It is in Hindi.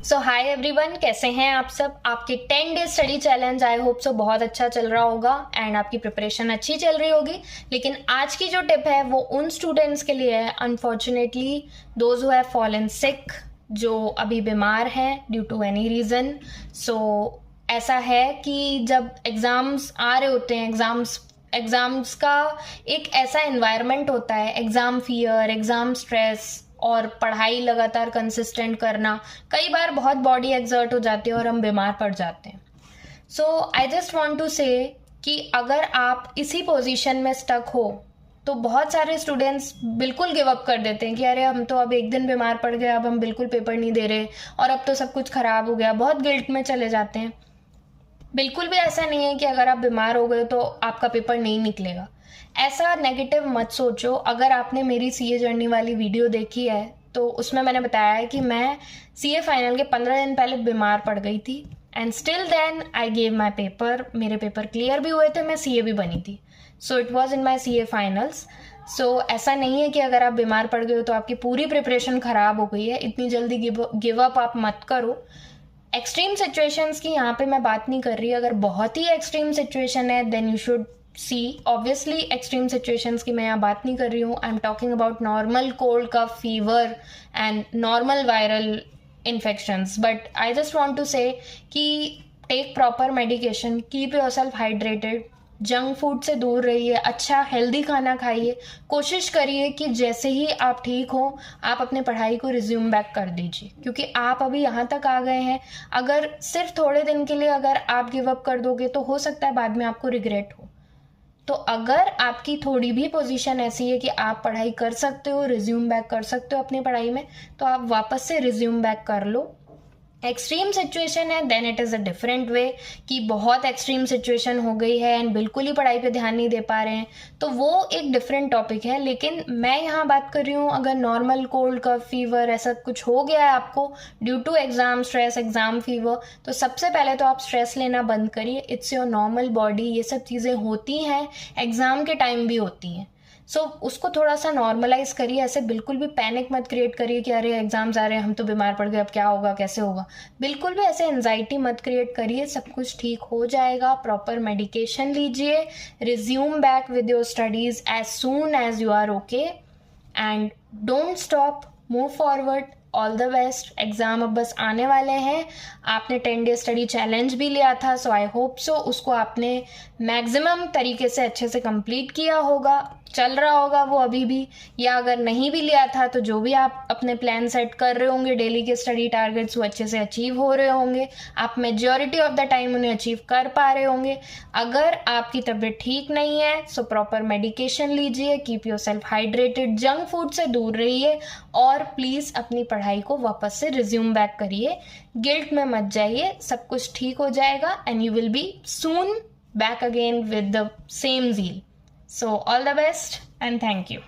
सो हाय एवरीवन, कैसे हैं आप सब। आपके 10 day study challenge I hope so बहुत अच्छा चल रहा होगा एंड आपकी प्रिपरेशन अच्छी चल रही होगी। लेकिन आज की जो टिप है वो उन स्टूडेंट्स के लिए है, unfortunately those who have fallen sick, जो अभी बीमार हैं ड्यू टू एनी रीज़न। सो ऐसा है कि जब एग्ज़ाम्स आ रहे होते हैं, एग्ज़ाम्स का एक ऐसा एनवायरनमेंट होता है, एग्ज़ाम फियर, एग्ज़ाम स्ट्रेस और पढ़ाई लगातार कंसिस्टेंट करना, कई बार बहुत बॉडी एक्सर्ट हो जाती है और हम बीमार पड़ जाते हैं। सो आई जस्ट वांट टू से कि अगर आप इसी पोजीशन में स्टक हो तो बहुत सारे स्टूडेंट्स बिल्कुल गिव अप कर देते हैं कि अरे हम तो अब एक दिन बीमार पड़ गए, अब हम बिल्कुल पेपर नहीं दे रहे और अब तो सब कुछ ख़राब हो गया, बहुत गिल्ट में चले जाते हैं। बिल्कुल भी ऐसा नहीं है कि अगर आप बीमार हो गए तो आपका पेपर नहीं निकलेगा। ऐसा नेगेटिव मत सोचो। अगर आपने मेरी सीए जर्नी वाली वीडियो देखी है तो उसमें मैंने बताया है कि मैं सीए फाइनल के 15 दिन पहले बीमार पड़ गई थी and still then I gave my paper. मेरे पेपर क्लियर भी हुए थे, मैं सीए भी बनी थी। So it was in my CA finals. So ऐसा नहीं है कि अगर आप बीमार पड़ गए हो तो आपकी पूरी प्रिपरेशन ख़राब हो गई है। इतनी जल्दी गिव अप आप मत करो। एक्सट्रीम सिचुएशंस की यहाँ पे मैं बात नहीं कर रही। अगर बहुत ही एक्सट्रीम सिचुएशन है then you should see. Obviously extreme situations की मैं यहाँ बात नहीं कर रही हूँ। I am talking about normal cold, cough, fever and normal viral infections. But I just want to say कि take proper medication, keep yourself hydrated, junk food से दूर रहिए, अच्छा हेल्दी खाना खाइए। कोशिश करिए कि जैसे ही आप ठीक हो आप अपने पढ़ाई को रिज्यूम बैक कर दीजिए, क्योंकि आप अभी यहाँ तक आ गए हैं। अगर सिर्फ थोड़े दिन के लिए अगर आप गिव अप कर दोगे तो हो सकता है बाद में आपको रिग्रेट हो। तो अगर आपकी थोड़ी भी पोजीशन ऐसी है कि आप पढ़ाई कर सकते हो, रिज्यूम बैक कर सकते हो अपनी पढ़ाई में, तो आप वापस से रिज्यूम बैक कर लो। एक्सट्रीम सिचुएशन है then it is a different way, कि बहुत एक्सट्रीम सिचुएशन हो गई है एंड बिल्कुल ही पढ़ाई पे ध्यान नहीं दे पा रहे हैं, तो वो एक डिफरेंट टॉपिक है। लेकिन मैं यहाँ बात कर रही हूँ अगर नॉर्मल कोल्ड, कफ, फीवर ऐसा कुछ हो गया है आपको due to exam stress, exam fever, तो सबसे पहले तो आप स्ट्रेस लेना बंद करिए। इट्स योर नॉर्मल बॉडी, ये सब चीज़ें होती हैं, एग्जाम के टाइम भी होती हैं। सो उसको थोड़ा सा नॉर्मलाइज करिए। ऐसे बिल्कुल भी पैनिक मत क्रिएट करिए कि अरे एग्जाम्स आ रहे हैं, हम तो बीमार पड़ गए, अब क्या होगा, कैसे होगा। बिल्कुल भी ऐसे एंजाइटी मत क्रिएट करिए। सब कुछ ठीक हो जाएगा। प्रॉपर मेडिकेशन लीजिए, resume back with your studies as soon as you are okay and don't stop, move forward. All the best. Exam अब बस आने वाले हैं। आपने 10 डे स्टडी चैलेंज भी लिया था, सो आई होप सो उसको आपने मैक्सिमम तरीके से अच्छे से कंप्लीट किया होगा, चल रहा होगा वो अभी भी। या अगर नहीं भी लिया था तो जो भी आप अपने प्लान सेट कर रहे होंगे, डेली के स्टडी टारगेट्स, वो अच्छे से अचीव हो रहे होंगे। आप मेजॉरिटी ऑफ द टाइम उन्हें अचीव कर पा रहे होंगे। अगर आपकी तबीयत ठीक नहीं है सो प्रॉपर मेडिकेशन लीजिए, keep your self hydrated, junk food से दूर रहिए और प्लीज़ अपनी पढ़ाई को वापस से रिज्यूम बैक करिए। गिल्ट में मत जाइए, सब कुछ ठीक हो जाएगा and you will be soon back again with the same zeal. So all the best and thank you.